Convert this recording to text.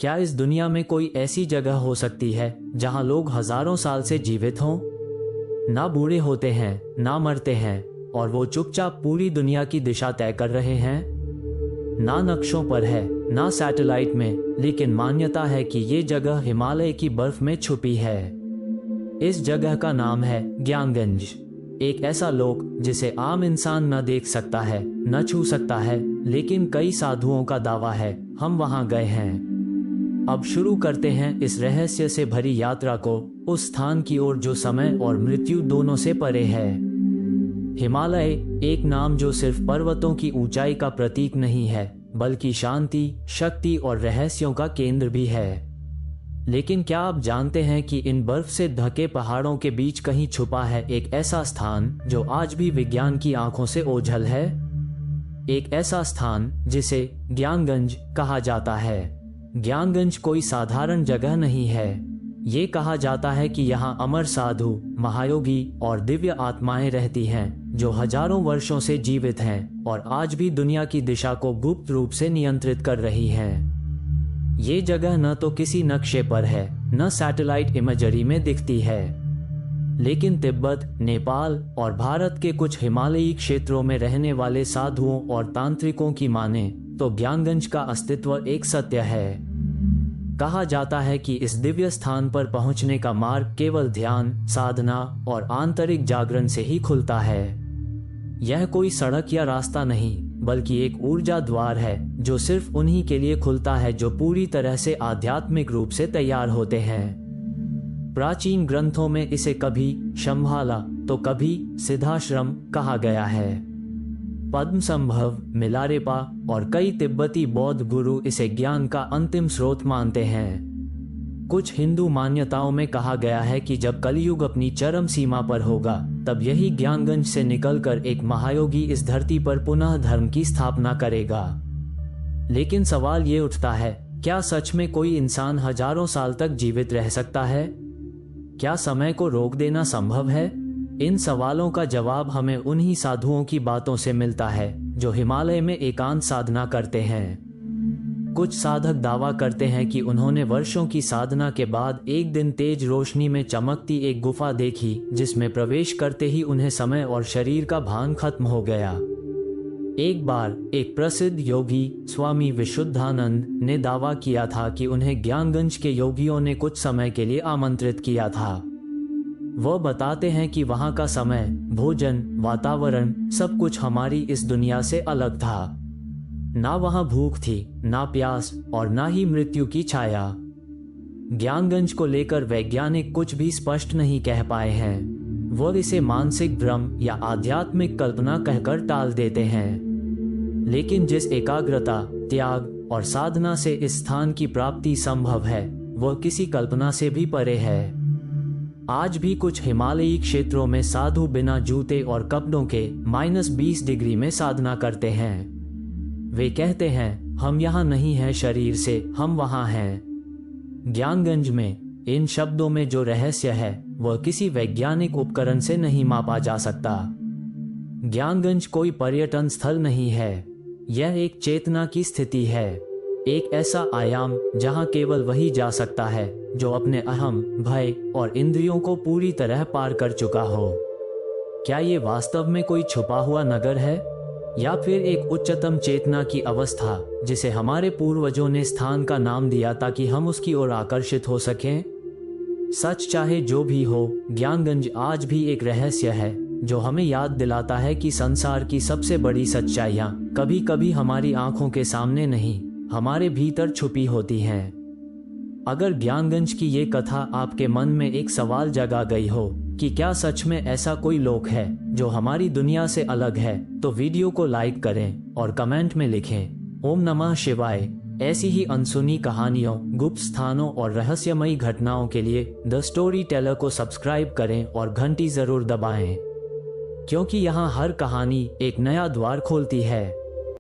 क्या इस दुनिया में कोई ऐसी जगह हो सकती है जहां लोग हजारों साल से जीवित हों? ना बूढ़े होते हैं, ना मरते हैं, और वो चुपचाप पूरी दुनिया की दिशा तय कर रहे हैं। ना नक्शों पर है, ना सैटेलाइट में, लेकिन मान्यता है कि ये जगह हिमालय की बर्फ में छुपी है। इस जगह का नाम है ज्ञानगंज। एक ऐसा लोक जिसे आम इंसान न देख सकता है, न छू सकता है, लेकिन कई साधुओं का दावा है हम वहां गए हैं। अब शुरू करते हैं इस रहस्य से भरी यात्रा को, उस स्थान की ओर जो समय और मृत्यु दोनों से परे है। हिमालय, एक नाम जो सिर्फ पर्वतों की ऊंचाई का प्रतीक नहीं है, बल्कि शांति, शक्ति और रहस्यों का केंद्र भी है। लेकिन क्या आप जानते हैं कि इन बर्फ से ढके पहाड़ों के बीच कहीं छुपा है एक ऐसा स्थान जो आज भी विज्ञान की आंखों से ओझल है? एक ऐसा स्थान जिसे ज्ञानगंज कहा जाता है। ज्ञानगंज कोई साधारण जगह नहीं है। ये कहा जाता है कि यहाँ अमर साधु, महायोगी और दिव्य आत्माएं रहती हैं जो हजारों वर्षों से जीवित हैं और आज भी दुनिया की दिशा को गुप्त रूप से नियंत्रित कर रही हैं। ये जगह न तो किसी नक्शे पर है, न सैटेलाइट इमेजरी में दिखती है, लेकिन तिब्बत, नेपाल और भारत के कुछ हिमालयी क्षेत्रों में रहने वाले साधुओं और तांत्रिकों की माने तो ज्ञानगंज का अस्तित्व एक सत्य है। कहा जाता है कि इस दिव्य स्थान पर पहुंचने का मार्ग केवल ध्यान, साधना और आंतरिक जागरण से ही खुलता है। यह कोई सड़क या रास्ता नहीं, बल्कि एक ऊर्जा द्वार है जो सिर्फ उन्हीं के लिए खुलता है जो पूरी तरह से आध्यात्मिक रूप से तैयार होते हैं। प्राचीन ग्रंथों में इसे कभी शंभाला तो कभी सिद्धाश्रम कहा गया है। पद्मसंभव, मिलारेपा और कई तिब्बती बौद्ध गुरु इसे ज्ञान का अंतिम स्रोत मानते हैं। कुछ हिंदू मान्यताओं में कहा गया है कि जब कलयुग अपनी चरम सीमा पर होगा, तब यही ज्ञानगंज से निकलकर एक महायोगी इस धरती पर पुनः धर्म की स्थापना करेगा। लेकिन सवाल ये उठता है, क्या सच में कोई इंसान हजारों साल तक जीवित रह सकता है? क्या समय को रोक देना संभव है? इन सवालों का जवाब हमें उन्हीं साधुओं की बातों से मिलता है जो हिमालय में एकांत साधना करते हैं। कुछ साधक दावा करते हैं कि उन्होंने वर्षों की साधना के बाद एक दिन तेज रोशनी में चमकती एक गुफा देखी, जिसमें प्रवेश करते ही उन्हें समय और शरीर का भान खत्म हो गया। एक बार एक प्रसिद्ध योगी स्वामी विशुद्धानंद ने दावा किया था कि उन्हें ज्ञानगंज के योगियों ने कुछ समय के लिए आमंत्रित किया था। वह बताते हैं कि वहां का समय, भोजन, वातावरण, सब कुछ हमारी इस दुनिया से अलग था। ना वहां भूख थी, ना प्यास और ना ही मृत्यु की छाया। ज्ञानगंज को लेकर वैज्ञानिक कुछ भी स्पष्ट नहीं कह पाए हैं। वह इसे मानसिक भ्रम या आध्यात्मिक कल्पना कहकर टाल देते हैं। लेकिन जिस एकाग्रता, त्याग और साधना से इस स्थान की प्राप्ति संभव है, वह किसी कल्पना से भी परे है। आज भी कुछ हिमालयी क्षेत्रों में साधु बिना जूते और कपड़ों के -20 डिग्री में साधना करते हैं। वे कहते हैं, हम यहाँ नहीं हैं शरीर से, हम वहाँ हैं। ज्ञानगंज में इन शब्दों में जो रहस्य है वह किसी वैज्ञानिक उपकरण से नहीं मापा जा सकता। ज्ञानगंज कोई पर्यटन स्थल नहीं है, यह एक चेतना की स्थिति है, एक ऐसा आयाम जहाँ केवल वही जा सकता है जो अपने अहम, भय और इंद्रियों को पूरी तरह पार कर चुका हो। क्या ये वास्तव में कोई छुपा हुआ नगर है, या फिर एक उच्चतम चेतना की अवस्था जिसे हमारे पूर्वजों ने स्थान का नाम दिया ताकि हम उसकी ओर आकर्षित हो सकें? सच चाहे जो भी हो, ज्ञानगंज आज भी एक रहस्य है जो हमें याद दिलाता है कि संसार की सबसे बड़ी सच्चाइयां कभी कभी हमारी आंखों के सामने नहीं, हमारे भीतर छुपी होती हैं। अगर ज्ञानगंज की ये कथा आपके मन में एक सवाल जगा गई हो कि क्या सच में ऐसा कोई लोक है जो हमारी दुनिया से अलग है, तो वीडियो को लाइक करें और कमेंट में लिखें ओम नमः शिवाय। ऐसी ही अनसुनी कहानियों, गुप्त स्थानों और रहस्यमयी घटनाओं के लिए द स्टोरी टेलर को सब्सक्राइब करें और घंटी जरूर दबाएं, क्योंकि यहाँ हर कहानी एक नया द्वार खोलती है।